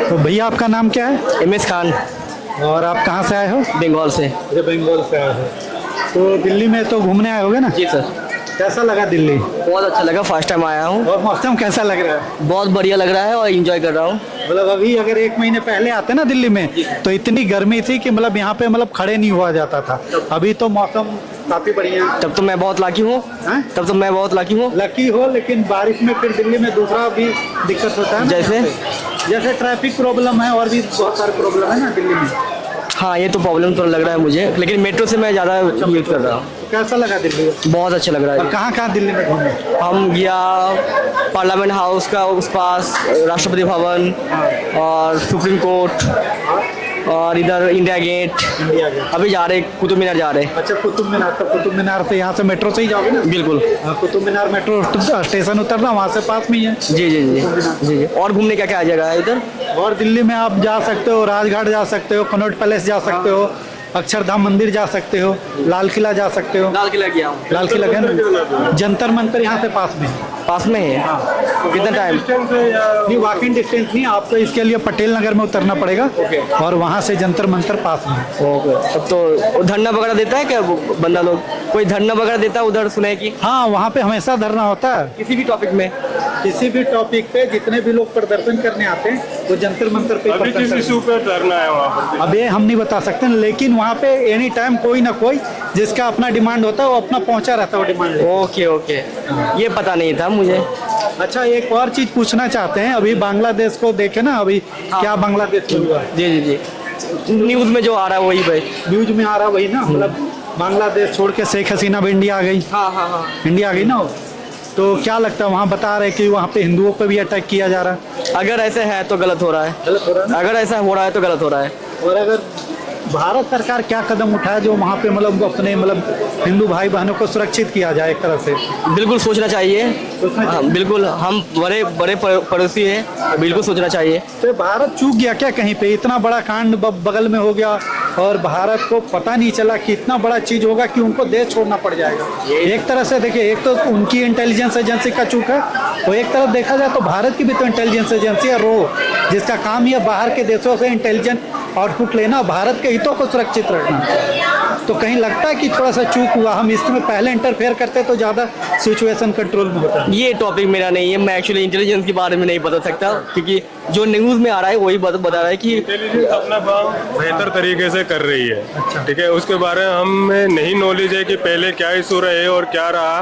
तो भैया आपका नाम क्या है? MS खान, और आप कहाँ से आए हो? बंगाल से। अच्छा, बंगाल से आए हो। तो दिल्ली में तो घूमने आए होगे ना? जी सर, कैसा लगा दिल्ली? बहुत अच्छा लगा, फर्स्ट टाइम आया हूँ। और मौसम कैसा लग रहा है? बहुत बढ़िया लग रहा है और एंजॉय कर रहा हूँ। मतलब अभी अगर 1 महीने पहले आते ना दिल्ली में तो इतनी गर्मी थी कि मतलब यहाँ पे मतलब खड़े नहीं हुआ जाता था। अभी तो मौसम काफी बढ़िया है। तब तो मैं बहुत लाकी हूँ। हैं? तब तो मैं बहुत लाकी हूँ। लकी हो, लेकिन बारिश में फिर दिल्ली में दूसरा भी दिक्कत होता है ना। जैसे ट्रैफिक प्रॉब्लम है और भी बहुत सारे प्रॉब्लम है ना दिल्ली में। हाँ, ये तो प्रॉब्लम तो लग रहा है मुझे, लेकिन मेट्रो से मैं ज़्यादा यूज कर रहा हूँ। कैसा लगा दिल्ली? बहुत अच्छा लग रहा और है। कहाँ कहाँ दिल्ली में घूमे? हम गया पार्लियामेंट हाउस का उस पास, राष्ट्रपति भवन और सुप्रीम कोर्ट और इधर इंडिया गेट। India gate. अभी जा रहे, कुतुब मीनार जा रहे। अच्छा, कुतुब मीनार। तो कुतुब मीनार से यहाँ से मेट्रो से ही जाओगे ना? बिल्कुल। कुतुब मीनार मेट्रो स्टेशन उतरना, वहाँ से पास में ही है। जी जी जी जी जी। और घूमने क्या क्या जगह है इधर? और दिल्ली में आप जा सकते हो, राजघाट जा सकते हो, कनॉट पैलेस जा सकते हो, अक्षरधाम मंदिर जा सकते हो, लाल किला जा सकते हो। लाल किला गया हूँ। लाल किला गया ना? जंतर मंतर यहाँ से पास में है। पास में है। कितना टाइम? नहीं, वॉकिंग डिस्टेंस नहीं, आपको इसके लिए पटेल नगर में उतरना पड़ेगा। और वहाँ से जंतर मंतर पास में है। ओके, तब तो धरना वगैरह देता है क्या बंदा लोग? कोई धरना वगैरह देता है उधर, सुने कि? हाँ, वहाँ पे हमेशा धरना होता है। किसी भी टॉपिक में? किसी भी टॉपिक पे जितने भी लोग प्रदर्शन करने आते हैं वो जंतर मंतर पे अभी किस इशू पे धरना है वहाँ पर? अब ये हम नहीं बता सकते, लेकिन वहाँ पे एनी टाइम कोई ना कोई जिसका अपना डिमांड होता है वो अपना पहुँचा रहता है वो डिमांड। ओके ओके, ये पता नहीं था मुझे। अच्छा, एक और चीज पूछना चाहते हैं, अभी बांग्लादेश को देखे ना, अभी क्या बांग्लादेश में हुआ है? जी जी जी, न्यूज़ में जो आ रहा है वही भाई। न्यूज में आ रहा वही ना, मतलब बांग्लादेश छोड़ के शेख हसीना भी इंडिया आ गई। हाँ हाँ हाँ। इंडिया आ गई ना। तो क्या लगता है, वहाँ बता रहे कि वहाँ पे हिंदुओं पे भी अटैक किया जा रहा है। अगर ऐसे है तो गलत हो रहा है। गलत हो रहा है ना? अगर ऐसा हो रहा है तो गलत हो रहा है। और अगर भारत सरकार क्या कदम उठाए जो वहाँ पे मतलब अपने मतलब हिंदू भाई बहनों को सुरक्षित किया जाए एक तरह से? बिल्कुल सोचना चाहिए। सोचना चाहिए। हाँ, बिल्कुल, हम बड़े बड़े पड़ोसी हैं, बिल्कुल सोचना चाहिए। तो भारत चूक गया क्या कहीं पे? इतना बड़ा कांड बगल में हो गया और भारत को पता नहीं चला कि इतना बड़ा चीज होगा कि उनको देश छोड़ना पड़ जाएगा। एक तरह से देखिए, एक तो उनकी इंटेलिजेंस एजेंसी का चूक है, और एक तरफ देखा जाए तो भारत की भी तो इंटेलिजेंस एजेंसी है रो, जिसका काम ही है बाहर के देशों से इंटेलिजेंट आउटपुट लेना, भारत के हितों को सुरक्षित रखना। तो कहीं लगता है कि थोड़ा सा चूक हुआ, हम इसमें पहले इंटरफेयर करते तो ज़्यादा सिचुएशन कंट्रोल में होता। ये टॉपिक मेरा नहीं है, मैं एक्चुअली इंटेलिजेंस के बारे में नहीं बता सकता, क्योंकि जो न्यूज़ में आ रहा है वही बता रहा है कि इंटेलिजेंस अपना काम बेहतर तरीके से कर रही है। ठीक है, उसके बारे में हमें नहीं नॉलेज है कि पहले क्या इशू रहे और क्या रहा।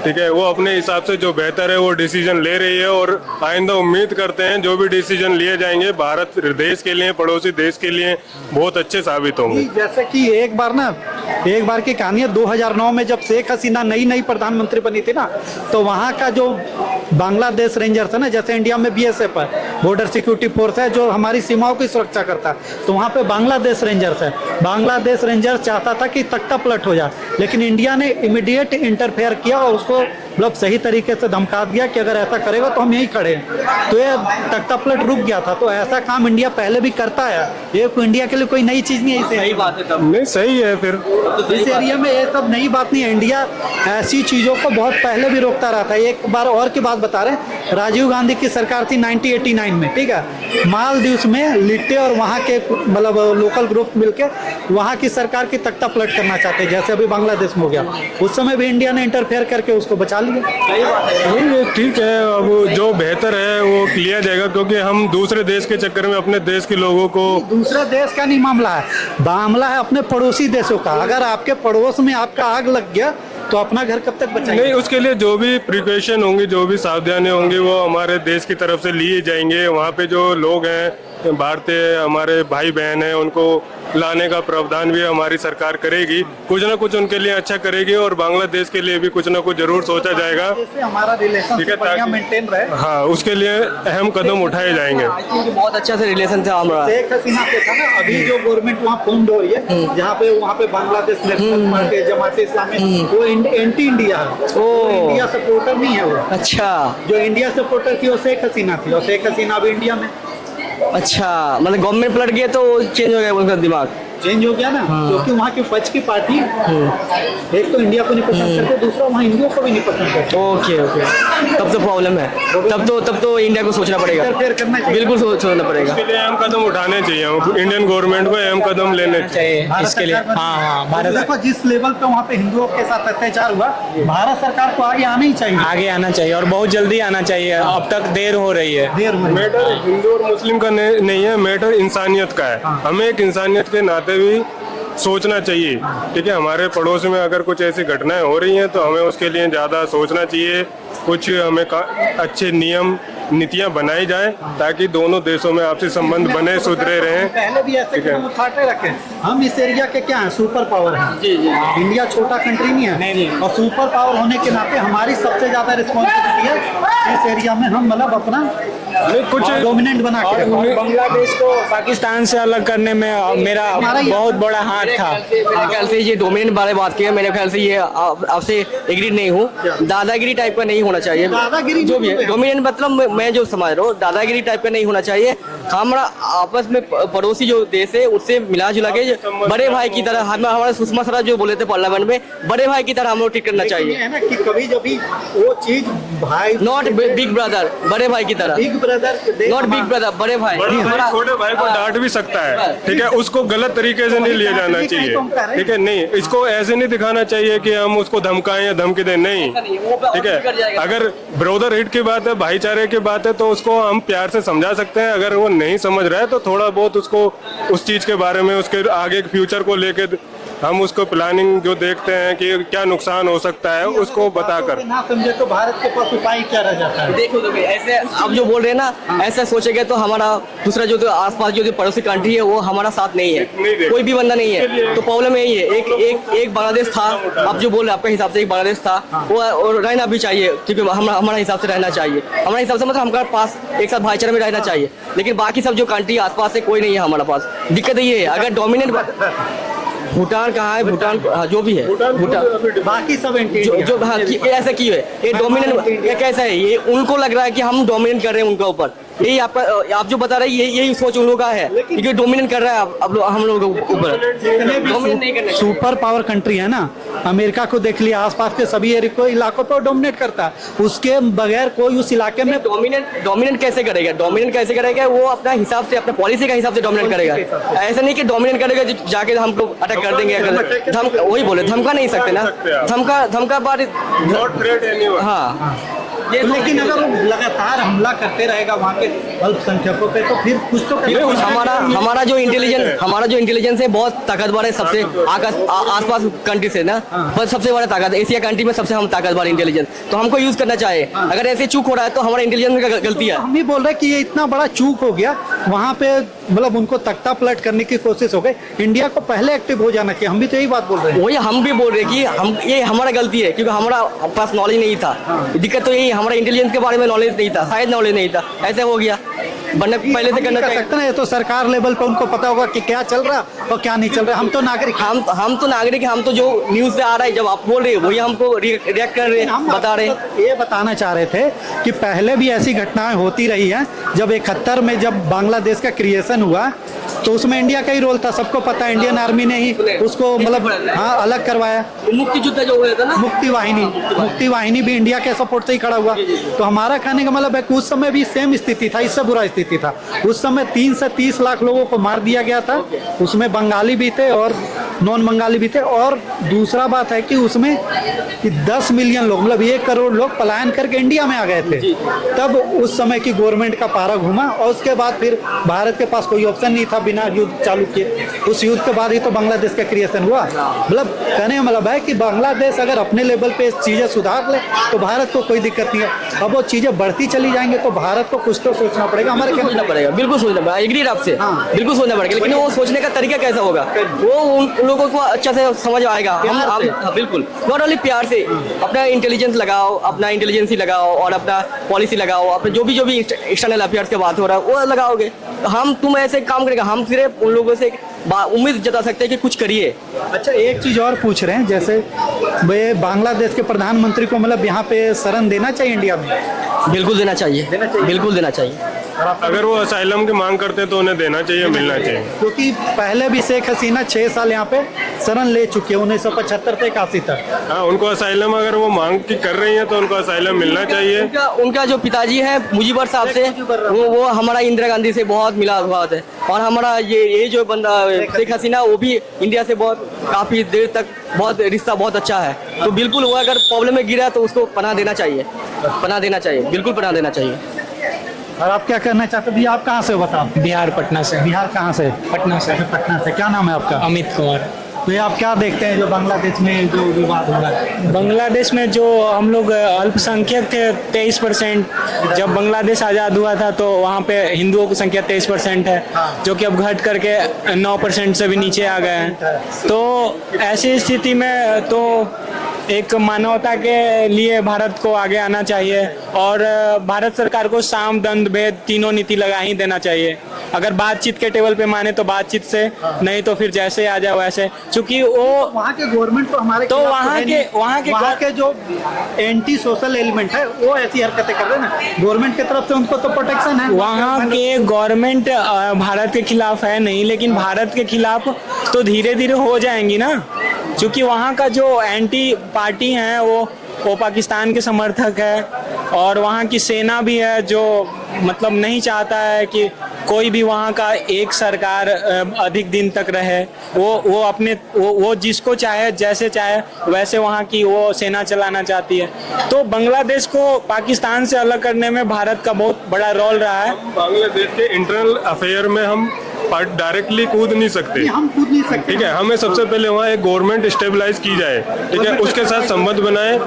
ठीक है, वो अपने हिसाब से जो बेहतर है वो डिसीजन ले रही है, और आइंदा उम्मीद करते हैं जो भी डिसीजन लिए जाएंगे भारत देश के लिए, पड़ोसी देश के लिए बहुत अच्छे साबित होंगे। जैसे कि एक बार की कहानी है, 2009 में जब शेख हसीना नई प्रधानमंत्री बनी थी ना, तो वहाँ का जो बांग्लादेश रेंजर था ना, जैसे इंडिया में BSF है, बॉर्डर सिक्योरिटी फोर्स है, जो हमारी सीमाओं की सुरक्षा करता है, तो वहाँ पे बांग्लादेश रेंजर्स है। बांग्लादेश रेंजर चाहता था कि तख्ता पलट हो जाए, लेकिन इंडिया ने इमीडिएट इंटरफेयर किया और उसको मतलब सही तरीके से धमका दिया कि अगर ऐसा करेगा तो हम यहीं खड़े हैं। तो ये तख्ता पलट रुक गया था। तो ऐसा काम इंडिया पहले भी करता है, ये इंडिया के लिए कोई नई चीज नहीं है। सही बात है। तब नहीं, सही है फिर इस एरिया में ये सब नई बात नहीं है। इंडिया ऐसी चीजों को बहुत पहले भी रोकता रहता है। एक बार और की बात बता रहे हैं, राजीव गांधी की सरकार थी 1989 में, ठीक है, मालदीव्स में लिट्टे और वहाँ के मतलब लोकल ग्रुप मिलके वहाँ की सरकार की तख्ता पलट करना चाहते हैं, जैसे अभी बांग्लादेश में हो गया। उस समय भी इंडिया ने इंटरफेयर करके उसको बचा लिया। सही बात है। ये ठीक है, अब जो बेहतर है वो लिया जाएगा, क्योंकि हम दूसरे देश के चक्कर में अपने देश के लोगों को। दूसरे देश का नहीं मामला है, मामला है अपने पड़ोसी देशों का। अगर आपके पड़ोस में आपका आग लग गया तो अपना घर कब तक बचाएंगे? नहीं, उसके लिए जो भी प्रिकॉशन होंगी, जो भी सावधानी होंगी, वो हमारे देश की तरफ से लिए जाएंगे। वहाँ पे जो लोग हैं, भारतीय हमारे भाई बहन हैं, उनको लाने का प्रावधान भी हमारी सरकार करेगी। कुछ ना कुछ उनके लिए अच्छा करेगी, और बांग्लादेश के लिए भी कुछ ना कुछ जरूर सोचा जाएगा। जैसे हमारा रिलेशन बढ़िया मेंटेन रहे, हाँ, उसके लिए अहम कदम उठाए जाएंगे। बहुत अच्छा से रिलेशन था हमारा। शेख हसीना पे था ना, अभी जो गवर्नमेंट वहाँ फॉर्म हो रही है, जहाँ पे वहाँ पे बांग्लादेश नेशनल पार्टी, जमात इस्लामी, वो एंटी इंडिया है। वो इंडिया सपोर्टर नहीं है वो। अच्छा, जो इंडिया सपोर्टर थी वो शेख हसीना थी, और शेख हसीना अभी इंडिया में। अच्छा, मतलब गवर्नमेंट पलट गया तो चेंज हो गया उनका दिमाग। चेंज हो गया ना, क्योंकि वहाँ की उपज की पार्टी एक तो इंडिया को नहीं पसंद करते, दूसरा वहाँ हिंदुओं को भी नहीं पसंद करते। ओके ओके, तब तो प्रॉब्लम है, तब तो इंडिया को सोचना पड़ेगा, इंटरफेयर करना चाहिए। बिल्कुल सोचना पड़ेगा। इसके लिए अहम कदम उठाने चाहिए, इंडियन गवर्नमेंट को अहम कदम लेने चाहिए। भारत इसके लिए सरकार को- हाँ तो भारत देखो जिस लेवल पे वहाँ पे हिंदुओं के साथ अत्याचार हुआ, भारत सरकार को आगे आना ही चाहिए। आगे आना चाहिए और बहुत जल्दी आना चाहिए, अब तक देर हो रही है। देर हुई। मैटर हिंदू और मुस्लिम का नहीं है, मैटर इंसानियत का है। हमें एक इंसानियत के नाते भी सोचना चाहिए, ठीक है। हमारे पड़ोस में अगर कुछ ऐसी घटनाएं हो रही हैं तो हमें उसके लिए ज़्यादा सोचना चाहिए। कुछ हमें अच्छे नियम नीतियां बनाई जाए ताकि दोनों देशों में आपसी संबंध बने सुधरे रहें। पहले भी ऐसे कदम उठाते रखे। हम इस एरिया के क्या हैं, सुपर पावर हैं। जी जी इंडिया छोटा कंट्री नहीं है, और सुपर पावर होने के नाते हमारी सबसे ज्यादा रिस्पॉन्सिबिलिटी है इस एरिया में हम मतलब अपना कुछ डोमिनेंट बना के रखें। और बांग्लादेश को पाकिस्तान से अलग करने में मेरा हमारा ये- बहुत बड़ा हाथ था। मेरे ख्याल से ये डोमिनेंट बारे बात की है, मेरे ख्याल से ये आपसे एग्री नहीं हूँ। दादागिरी टाइप का नहीं होना चाहिए, दादागिरी जो भी है नहीं है। डोमिनेंट मतलब मैं जो समझ रहा हूँ दादागिरी टाइप का नहीं होना चाहिए। हमारा आपस में पड़ोसी जो देश है उससे मिला जुला के बड़े भाई की तरह, हम हमारे सुषमा स्वराज जो बोले थे पार्लियामेंट में, बड़े भाई की तरह हम लोग ट्रीट करना लेकिन ये चाहिए, है ना कि कभी जब भी वो चीज भाई नॉट बिग ब्रदर, बड़े भाई की तरह, big brother not big brother, बड़े भाई। बड़ा भाई हमारा- छोटे भाई को डांट भी सकता है, ठीक है। उसको गलत तरीके से नहीं लिया जाना चाहिए, ठीक है। नहीं, इसको ऐसे नहीं दिखाना चाहिए कि हम उसको धमकाएं या धमकी दें, नहीं, ठीक है। अगर ब्रदरहुड की बात है, भाईचारे की बात है, तो उसको हम प्यार से समझा सकते हैं। अगर वो नहीं समझ रहा है तो थोड़ा बहुत उसको उस चीज के बारे में, उसके आगे फ्यूचर को लेके हम उसको प्लानिंग जो देखते हैं कि क्या नुकसान हो सकता है उसको बताकर। ना समझे तो भारत के पास उपाय क्या रह जाता है। देखो ऐसे आप जो बोल रहे हैं ना, ऐसा सोचेंगे तो हमारा दूसरा जो आसपास जो पड़ोसी कंट्री है वो हमारा साथ नहीं है, कोई भी बंदा नहीं है। तो प्रॉब्लम यही है, एक बांग्लादेश था, आप जो बोल रहे हैं आपके हिसाब से एक बांग्लादेश था, वो और रहना भी चाहिए, क्योंकि हमारा हिसाब से रहना चाहिए, हमारे हिसाब से मतलब हमारे पास एक साथ भाईचारे में रहना चाहिए। लेकिन बाकी सब जो कंट्री आसपास है कोई नहीं है हमारे पास। दिक्कत ये है, अगर डोमिनेंट भूटान कहाँ है, भूटान हाँ, जो भी है भूटान, बाकी सब जो हाँ ऐसा क्यों है, ये डोमिनेंट ये कैसा है, ये उनको लग रहा है कि हम डोमिनेट कर रहे हैं उनके ऊपर। यही आपका आप जो बता रहे हैं यही सोच उन लोगों का है, क्योंकि डोमिनेट कर रहा है अब हम लोगों के ऊपर। डोमिनेट नहीं करना चाहिए। सुपर पावर कंट्री है ना, अमेरिका को देख लिया, आसपास के सभी इलाकों पर डोमिनेट करता है, उसके बगैर कोई उस इलाके में डोमिनेट कैसे करेगा, डोमिनेट कैसे करेगा, वो अपना हिसाब से अपने पॉलिसी का हिसाब से डोमिनेट करेगा। ऐसा नहीं कि डोमिनेट करेगा जाके हम लोग अटैक कर देंगे, वही बोले धमका नहीं सकते ना, धमका बार नॉट थ्रेट एनीवन। हाँ लेकिन अगर वो लगातार हमला करते रहेगा वहाँ के अल्पसंख्यकों पे तो फिर कुछ तो हमारा जो इंटेलिजेंस है बहुत ताकतवर है, सबसे आसपास कंट्री से ना, पर सबसे बड़ा ताकत एशिया कंट्री में सबसे हम ताकतवर इंटेलिजेंस, तो हमको यूज करना चाहिए। अगर ऐसे चूक हो रहा है तो हमारा इंटेलिजेंस का गलती है। हम ही बोल रहे हैं कि ये इतना बड़ा चूक हो गया, वहाँ पे मतलब उनको तख्ता पलट करने की कोशिश हो गई। इंडिया को पहले एक्टिव हो जाना चाहिए, हम भी तो यही बात बोल रहे हैं। वही हम भी बोल रहे हैं कि ये हमारा गलती है, क्योंकि हमारा पास नॉलेज नहीं था। दिक्कत तो यही, हमारा इंटेलिजेंस के बारे में नॉलेज नहीं था, शायद नॉलेज नहीं था, ऐसे हो गया, वरना पहले से करना चाहिए। सकते ना, ये तो सरकार लेवल पे उनको पता होगा कि क्या चल रहा और क्या नहीं चल रहा। हम तो नागरिक, हम तो नागरिक, हम तो जो न्यूज से आ रहा है, जब आप बोल रहे हैं वही हमको रिएक्ट कर रहे हैं, बता रहे हैं। ये बताना चाह रहे थे कि पहले भी ऐसी घटनाएं होती रही हैं। जब 71 में जब बांग्लादेश का क्रिएशन हुआ तो उसमें इंडिया का ही रोल था, सबको पता है। इंडियन आर्मी ने ही उसको मतलब हाँ अलग करवाया। मुक्ति युद्ध जो हुआ था ना, मुक्ति वाहिनी भी इंडिया के सपोर्ट से ही खड़ा हुआ। तो हमारा कहने का मतलब है कि उस समय भी सेम स्थिति था, इससे बुरा स्थिति था। उस समय 3 से 30 लाख लोगों को मार दिया गया था, उसमें बंगाली भी थे और नॉन बंगाली भी थे। और दूसरा बात है कि उसमें कि 10 मिलियन लोग मतलब 1 करोड़ लोग पलायन करके इंडिया में आ गए थे। तब उस समय की गवर्नमेंट का पारा घूमा और उसके बाद फिर भारत के पास कोई ऑप्शन नहीं था बिना युद्ध चालू किए। उस युद्ध के बाद ही तो बांग्लादेश का क्रिएशन हुआ। मतलब कहने का मतलब है कि बांग्लादेश अगर अपने लेवल पे चीजें सुधार ले तो भारत को कोई दिक्कत नहीं है। अब वो चीजें बढ़ती चली जाएंगे तो भारत को कुछ तो सोचना पड़ेगा। हमारे सोचना पड़ेगा, बिल्कुल सोचना पड़ेगा, एग्री आपसे, बिल्कुल सोचना पड़ेगा। लेकिन वो सोचने का तरीका कैसा होगा, वो उन लोगों को अच्छा से समझ आएगा। हम बिल्कुल नॉट ओनली प्यार से अपना इंटेलिजेंस लगाओ, अपना इंटेलिजेंस ही लगाओ और अपना पॉलिसी लगाओ, अपने जो भी एक्सटर्नल अफेयर्स की बात हो रहा है वो लगाओगे। तुम ऐसे काम करेगा, हम सिर्फ उन लोगों से उम्मीद जता सकते हैं कि कुछ करिए। अच्छा, एक चीज और पूछ रहे हैं, जैसे वे बांग्लादेश के प्रधानमंत्री को मतलब यहाँ पे शरण देना चाहिए इंडिया में? बिल्कुल देना चाहिए, बिल्कुल देना चाहिए। अगर वो असाइलम की मांग करते हैं तो उन्हें देना चाहिए, मिलना चाहिए। क्योंकि पहले भी शेख हसीना 6 साल यहाँ पे शरण ले चुकी है 1975 से 81 तक। हाँ, उनको असाइलम अगर वो मांग की कर रही है तो उनको असाइलम मिलना चाहिए। उनका जो पिताजी है मुजीबर साहब से, वो हमारा इंदिरा गांधी से बहुत मिला हुआ है। और हमारा ये जो बंदा शेख हसीना, वो भी इंडिया से बहुत काफी देर तक बहुत रिश्ता बहुत अच्छा है। तो बिल्कुल वो अगर प्रॉब्लम में गिरा तो उसको पनाह देना चाहिए, पनाह देना चाहिए, बिल्कुल पनाह देना चाहिए। और आप क्या करना चाहते हैं भैया? आप कहाँ से हो बताओ? बिहार पटना से। बिहार कहाँ से? पटना से। पटना से। क्या नाम है आपका? अमित कुमार। तो ये आप क्या देखते हैं जो बांग्लादेश में जो विवाद हो रहा है? बांग्लादेश में जो हम लोग अल्पसंख्यक थे 23%, जब बांग्लादेश आज़ाद हुआ था तो वहाँ पे हिंदुओं की संख्या 23% है, जो कि अब घट करके 9% से भी नीचे आ गए हैं। तो ऐसी स्थिति में तो एक मानवता के लिए भारत को आगे आना चाहिए और भारत सरकार को साम दंड भेद तीनों नीति लगा ही देना चाहिए। अगर बातचीत के टेबल पे माने तो बातचीत से, नहीं तो फिर जैसे आ जाए वैसे। चूंकि वो वहाँ के गवर्नमेंट तो हमारे तो खिलाफ वहाँ है के नहीं। वहाँ के जो एंटी सोशल एलिमेंट है वो ऐसी हरकतें कर रहे हैं ना, गवर्नमेंट की तरफ से उनको तो प्रोटेक्शन है। वहाँ के गवर्नमेंट भारत के खिलाफ है नहीं, लेकिन भारत के खिलाफ तो धीरे धीरे हो जाएंगी ना, क्योंकि वहाँ का जो एंटी पार्टी है वो पाकिस्तान के समर्थक है और वहाँ की सेना भी है जो मतलब नहीं चाहता है कि कोई भी वहाँ का एक सरकार अधिक दिन तक रहे। वो अपने वो जिसको चाहे जैसे चाहे वैसे वहाँ की वो सेना चलाना चाहती है। तो बांग्लादेश को पाकिस्तान से अलग करने में भारत का बहुत बड़ा रोल रहा है। बांग्लादेश के इंटरनल अफेयर में हम डायरेक्टली कूद नहीं सकते, हम कूद नहीं सकते। ठीक है। हमें सबसे पहले वहाँ एक गवर्नमेंट स्टेबलाइज की जाए, ठीक है, उसके साथ संबंध बनाए,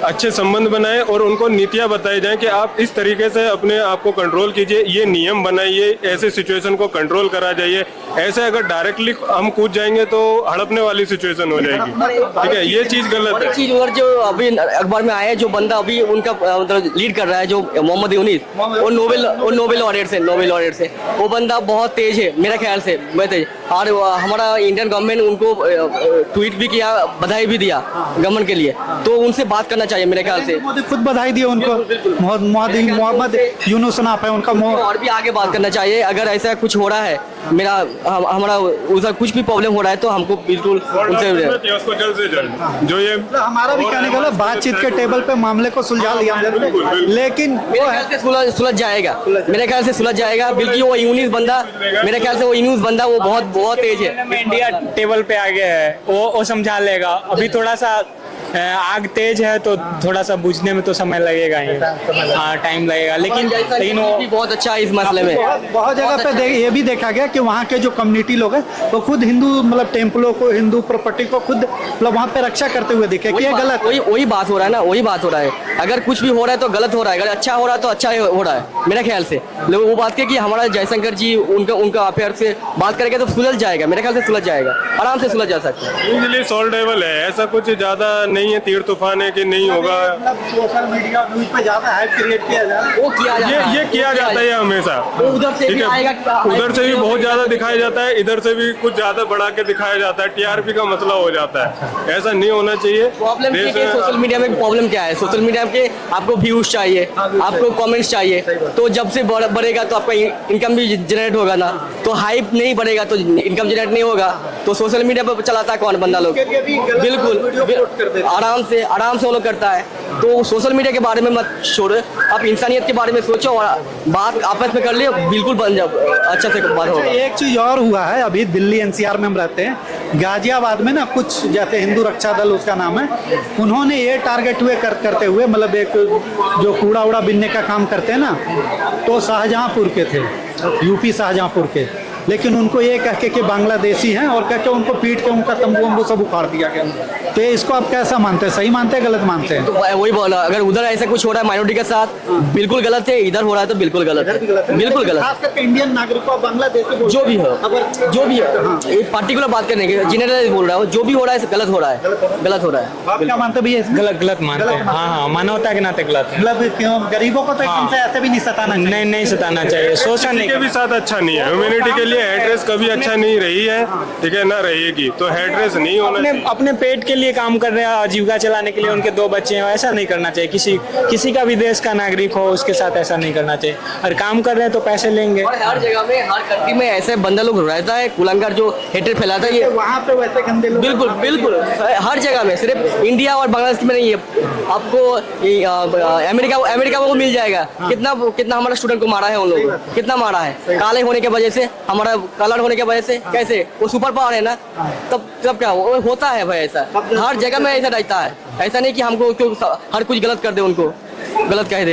अच्छे संबंध बनाए और उनको नीतियाँ बताई जाए कि आप इस तरीके से अपने आप को कंट्रोल कीजिए, ये नियम बनाइए, ऐसे सिचुएशन को कंट्रोल करा जाइए। ऐसे अगर डायरेक्टली हम कूद जाएंगे तो हड़पने वाली सिचुएशन हो जाएगी, ठीक है। ये चीज गलत है। चीज और जो अभी अखबार में आया है, जो बंदा अभी उनका मतलब लीड कर रहा है, जो मोहम्मद यूनिस, वो नोबेल लॉरेट से वो बंदा बहुत तेज है मेरा ख्याल से, और हमारा इंडियन गवर्नमेंट उनको ट्वीट भी किया, बधाई भी दिया गवर्नमेंट के लिए। तो उनसे बात करना चाहिए मेरे ख्याल से। मोदी खुद बधाई दी उनको, मोहम्मद यूनुस नाम है उनका। और भी आगे बात करना चाहिए। अगर ऐसा कुछ हो रहा है, हमारा उधर कुछ भी प्रॉब्लम हो रहा है तो हमको बिल्कुल उनसे उसको जल्द से जल्द जो ये हमारा भी कहने का बातचीत के टेबल पे मामले को सुलझा लिया, लेकिन मेरे ख्याल से सुलझ जाएगा, मेरे ख्याल से सुलझ जाएगा। बल्कि वो यूनिस बंदा, मेरे ख्याल से वो यूनिस बंदा वो बहुत तेज है। इंडिया टेबल पे आगे है, वो समझा लेगा। अभी थोड़ा सा आग तेज है तो थोड़ा सा बुझने में तो समय लगेगा ही, हाँ टाइम लगेगा, लेकिन वो बहुत अच्छा है इस मसले में। बहुत जगह पे ये भी देखा गया कि वहाँ के जो कम्युनिटी लोग हैं वो खुद हिंदू मतलब टेम्पलों को, हिंदू प्रॉपर्टी को खुद मतलब वहाँ पे रक्षा करते हुए दिखे कि ये गलत। वही बात हो रहा है ना, वही बात हो रहा है। अगर कुछ भी हो रहा है तो गलत हो रहा है, अगर अच्छा हो रहा है तो अच्छा हो रहा है मेरे ख्याल से। लेकिन वो बात कि हमारा जयशंकर जी उनका अफेयर से बात करेंगे तो सुलझ जाएगा, मेरे ख्याल से सुलझ जाएगा, आराम से सुलझ जा सकता है। इजीली सॉल्वेबल है, ऐसा कुछ ज्यादा नहीं है तीर तूफान है कि नहीं होगा। सोशल मीडिया न्यूज पे ज्यादा हाइप क्रिएट किया जा रहा है, वो किया जाता है, ये किया जाता है हमेशा। उधर से भी आएगा, उधर से भी बहुत ज्यादा दिखाया जाता है, इधर से भी कुछ ज्यादा बढ़ा के दिखाया जाता है, टीआरपी का मसला हो जाता है। ऐसा नहीं होना चाहिए। प्रॉब्लम सोशल मीडिया में प्रॉब्लम क्या है? सोशल मीडिया के आपको व्यूज चाहिए, आपको कमेंट्स चाहिए, तो जब से बढ़ेगा तो आपका इनकम भी जनरेट होगा ना। तो हाइप नहीं बढ़ेगा तो इनकम जनरेट नहीं होगा। तो सोशल मीडिया पर चलाता है कौन बंदा लोग? बिल्कुल आराम से वो लोग करता है। तो सोशल मीडिया के बारे में मत छोड़ो, आप इंसानियत के बारे में सोचो और बात आपस में कर लियो, बिल्कुल बन जाओ, अच्छा से बात होगा। एक चीज और हुआ है, अभी दिल्ली एनसीआर में हम रहते हैं, गाजियाबाद में ना कुछ जैसे हिंदू रक्षा दल उसका नाम है, उन्होंने ये टारगेट हुए करते हुए मतलब एक जो कूड़ा उड़ा बिनने का काम करते हैं ना, तो शाहजहांपुर के थे, यूपी शाहजहांपुर के, लेकिन उनको ये कह के कि बांग्लादेशी हैं और कह के उनको पीट के उनका तंबू वंबू सब उखाड़ दिया गया। तो इसको आप कैसा मानते हैं? सही मानते हैं, गलत मानते हैं? तो वही बोला, अगर उधर ऐसा कुछ हो रहा है माइनॉरिटी के साथ बिल्कुल गलत है, इधर हो रहा है तो बिल्कुल गलत है, बिल्कुल गलत। खास करके इंडियन नागरिकों, बांग्लादेश जो भी हो, जो भी है, एक पर्टिकुलर बात करने की जनरल बोल रहा हूँ, जो भी हो रहा है गलत हो रहा है, गलत हो रहा है। आप क्या मानते भैया? गलत मानते हैं। हाँ, मानवता के नाते गलत है। मतलब क्यों गरीबों को तो एकदम से ऐसे भी नहीं सताना चाहिए। नहीं सताना चाहिए, शोषण के भी साथ अच्छा नहीं है, ह्यूमैनिटी के लिए लिए एड्रेस कभी अच्छा नहीं रही है, ठीक है, ना रहेगी। तो एड्रेस नहीं होना अपने अपने पेट के लिए काम कर रहे हैं, आजीविका चलाने के लिए, उनके 2 बच्चे हैं, ऐसा नहीं करना चाहिए। किसी का भी देश का नागरिक हो उसके साथ ऐसा नहीं करना चाहिए। और काम कर रहे हैं तो पैसे लेंगे। और हर जगह में, हर कंट्री में ऐसे बंदा लोग रहता है, कुलंगर जो हेटेड फैलाता है। ये वहाँ पे वैसे गंदे लोग बिल्कुल बिल्कुल हर जगह में, सिर्फ इंडिया और बांग्लादेश में नहीं है। आपको ये, अमेरिका को मिल जाएगा। कितना हमारा स्टूडेंट को मारा है उन लोगों, कितना मारा है काले होने की वजह से, हमारा कलर होने की वजह से। कैसे वो सुपर पावर है ना, तब क्या वो होता है भाई। ऐसा हर जगह में ऐसा रहता है। ऐसा नहीं कि हमको हर कुछ गलत कर दे, उनको गलत कह दे।